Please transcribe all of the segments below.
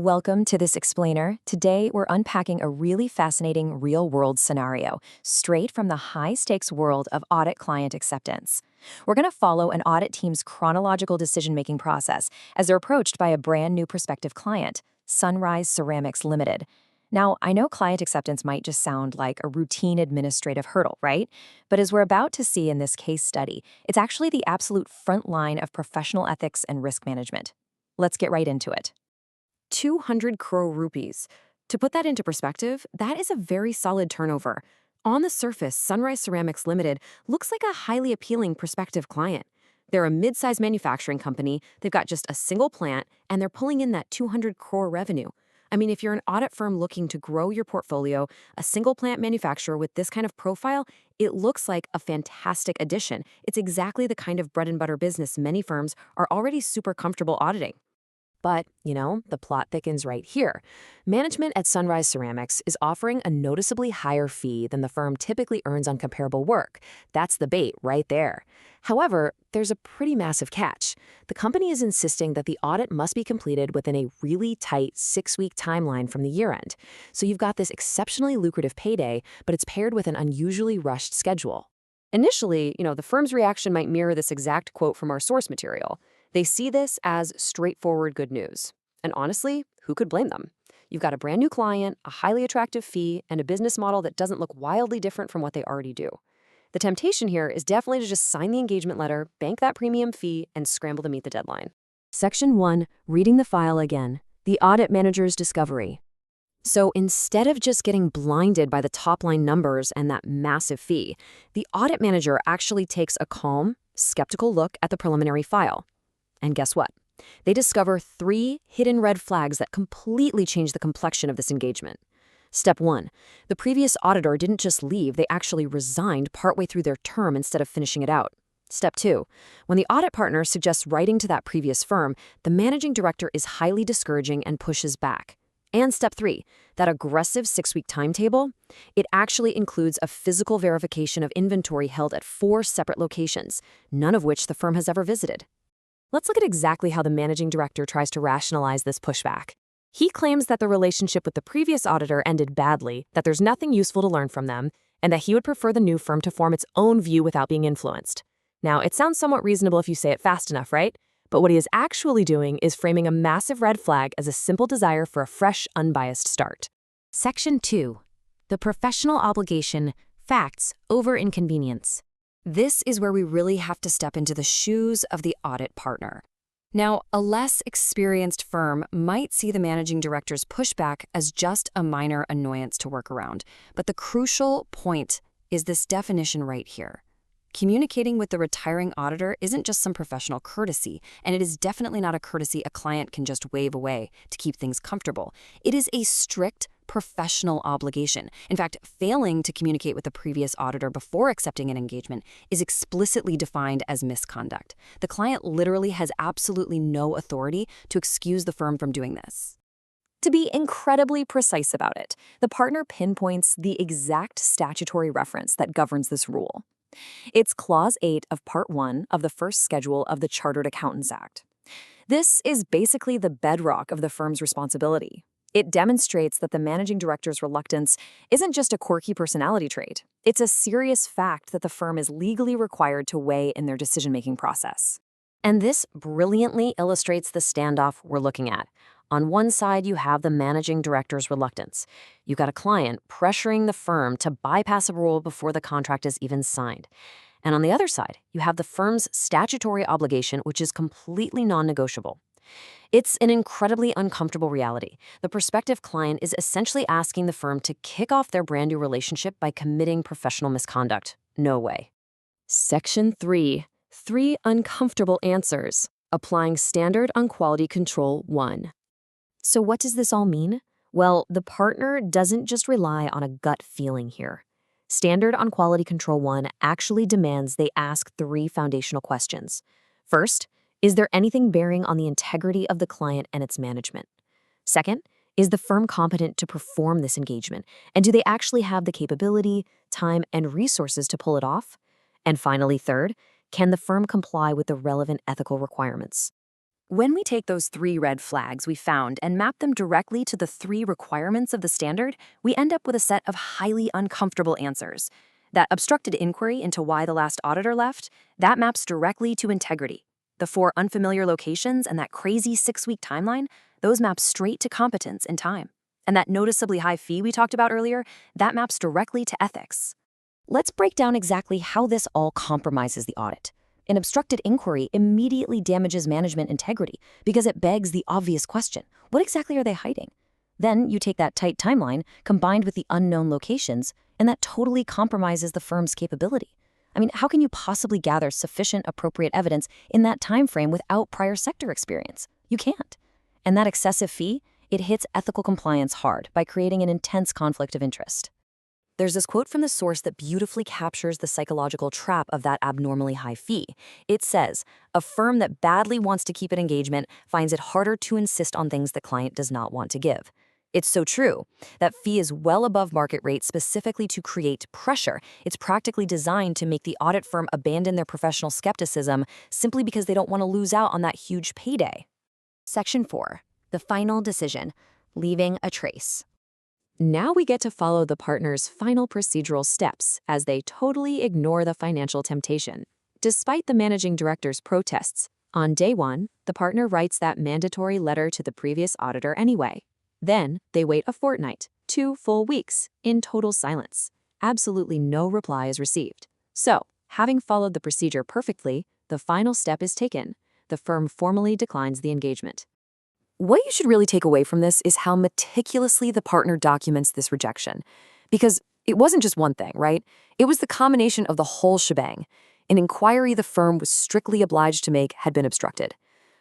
Welcome to this explainer. Today, we're unpacking a really fascinating real-world scenario, straight from the high-stakes world of audit client acceptance. We're going to follow an audit team's chronological decision-making process as they're approached by a brand new prospective client, Sunrise Ceramics Limited. Now, I know client acceptance might just sound like a routine administrative hurdle, right? But as we're about to see in this case study, it's actually the absolute front line of professional ethics and risk management. Let's get right into it. 200 crore rupees. To put that into perspective, that is a very solid turnover. On the surface, Sunrise Ceramics Limited looks like a highly appealing prospective client. They're a mid-sized manufacturing company, they've got just a single plant, and they're pulling in that 200 crore revenue. I mean, if you're an audit firm looking to grow your portfolio, a single plant manufacturer with this kind of profile, it looks like a fantastic addition. It's exactly the kind of bread and butter business many firms are already super comfortable auditing. But, the plot thickens right here. Management at Sunrise Ceramics is offering a noticeably higher fee than the firm typically earns on comparable work. That's the bait right there. However, there's a pretty massive catch. The company is insisting that the audit must be completed within a really tight 6-week timeline from the year end. So you've got this exceptionally lucrative payday, but it's paired with an unusually rushed schedule. Initially, the firm's reaction might mirror this exact quote from our source material. They see this as straightforward good news. And honestly, who could blame them? You've got a brand new client, a highly attractive fee, and a business model that doesn't look wildly different from what they already do. The temptation here is definitely to just sign the engagement letter, bank that premium fee, and scramble to meet the deadline. Section 1, reading the file again. The audit manager's discovery. So instead of just getting blinded by the top-line numbers and that massive fee, the audit manager actually takes a calm, skeptical look at the preliminary file. And guess what? They discover 3 hidden red flags that completely change the complexion of this engagement. Step 1. The previous auditor didn't just leave, they actually resigned partway through their term instead of finishing it out. Step 2. When the audit partner suggests writing to that previous firm, the managing director is highly discouraging and pushes back. And step 3, that aggressive 6-week timetable, it actually includes a physical verification of inventory held at 4 separate locations, none of which the firm has ever visited. Let's look at exactly how the managing director tries to rationalize this pushback. He claims that the relationship with the previous auditor ended badly, that there's nothing useful to learn from them, and that he would prefer the new firm to form its own view without being influenced. Now, it sounds somewhat reasonable if you say it fast enough, right? But what he is actually doing is framing a massive red flag as a simple desire for a fresh, unbiased start. Section 2. The professional obligation, facts over inconvenience. This is where we really have to step into the shoes of the audit partner. Now, a less experienced firm might see the managing director's pushback as just a minor annoyance to work around, but the crucial point is this definition right here. Communicating with the retiring auditor isn't just some professional courtesy, and it is definitely not a courtesy a client can just wave away to keep things comfortable. It is a strict professional obligation. In fact, failing to communicate with the previous auditor before accepting an engagement is explicitly defined as misconduct. The client literally has absolutely no authority to excuse the firm from doing this. To be incredibly precise about it, the partner pinpoints the exact statutory reference that governs this rule. It's Clause 8 of Part 1 of the first schedule of the Chartered Accountants Act. This is basically the bedrock of the firm's responsibility. It demonstrates that the managing director's reluctance isn't just a quirky personality trait. It's a serious fact that the firm is legally required to weigh in their decision-making process. And this brilliantly illustrates the standoff we're looking at. On one side, you have the managing director's reluctance. You've got a client pressuring the firm to bypass a rule before the contract is even signed. And on the other side, you have the firm's statutory obligation, which is completely non-negotiable. It's an incredibly uncomfortable reality. The prospective client is essentially asking the firm to kick off their brand new relationship by committing professional misconduct. No way. Section 3. 3 uncomfortable answers. Applying standard on quality control 1. So what does this all mean? Well, the partner doesn't just rely on a gut feeling here. Standard on quality control 1 actually demands they ask 3 foundational questions. First, is there anything bearing on the integrity of the client and its management? Second, is the firm competent to perform this engagement? And do they actually have the capability, time, and resources to pull it off? And finally, third, can the firm comply with the relevant ethical requirements? When we take those 3 red flags we found and map them directly to the 3 requirements of the standard, we end up with a set of highly uncomfortable answers. That obstructed inquiry into why the last auditor left, that maps directly to integrity. The 4 unfamiliar locations and that crazy 6-week timeline, those map straight to competence and time. And that noticeably high fee we talked about earlier, that maps directly to ethics. Let's break down exactly how this all compromises the audit. An obstructed inquiry immediately damages management integrity because it begs the obvious question: what exactly are they hiding? Then you take that tight timeline combined with the unknown locations, and that totally compromises the firm's capability. I mean, how can you possibly gather sufficient appropriate evidence in that time frame without prior sector experience? You can't. And that excessive fee, it hits ethical compliance hard by creating an intense conflict of interest. There's this quote from the source that beautifully captures the psychological trap of that abnormally high fee. It says, "A firm that badly wants to keep an engagement finds it harder to insist on things the client does not want to give." It's so true. That fee is well above market rate specifically to create pressure. It's practically designed to make the audit firm abandon their professional skepticism simply because they don't want to lose out on that huge payday. Section 4. The final decision, leaving a trace. Now we get to follow the partner's final procedural steps as they totally ignore the financial temptation. Despite the managing director's protests, on day 1, the partner writes that mandatory letter to the previous auditor anyway. Then they wait a fortnight, 2 full weeks, in total silence. Absolutely no reply is received. So, having followed the procedure perfectly, the final step is taken. The firm formally declines the engagement. What you should really take away from this is how meticulously the partner documents this rejection. Because it wasn't just one thing, right? It was the combination of the whole shebang. An inquiry the firm was strictly obliged to make had been obstructed.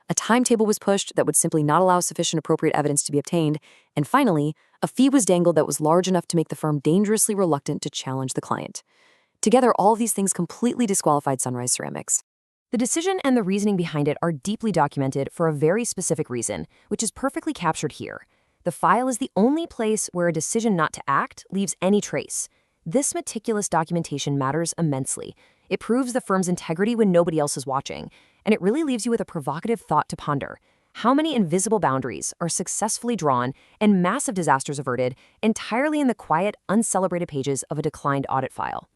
A timetable was pushed that would simply not allow sufficient appropriate evidence to be obtained. And finally, a fee was dangled that was large enough to make the firm dangerously reluctant to challenge the client. Together, all of these things completely disqualified Sunrise Ceramics. The decision and the reasoning behind it are deeply documented for a very specific reason, which is perfectly captured here. The file is the only place where a decision not to act leaves any trace. This meticulous documentation matters immensely. It proves the firm's integrity when nobody else is watching, and it really leaves you with a provocative thought to ponder. How many invisible boundaries are successfully drawn and massive disasters averted entirely in the quiet, uncelebrated pages of a declined audit file?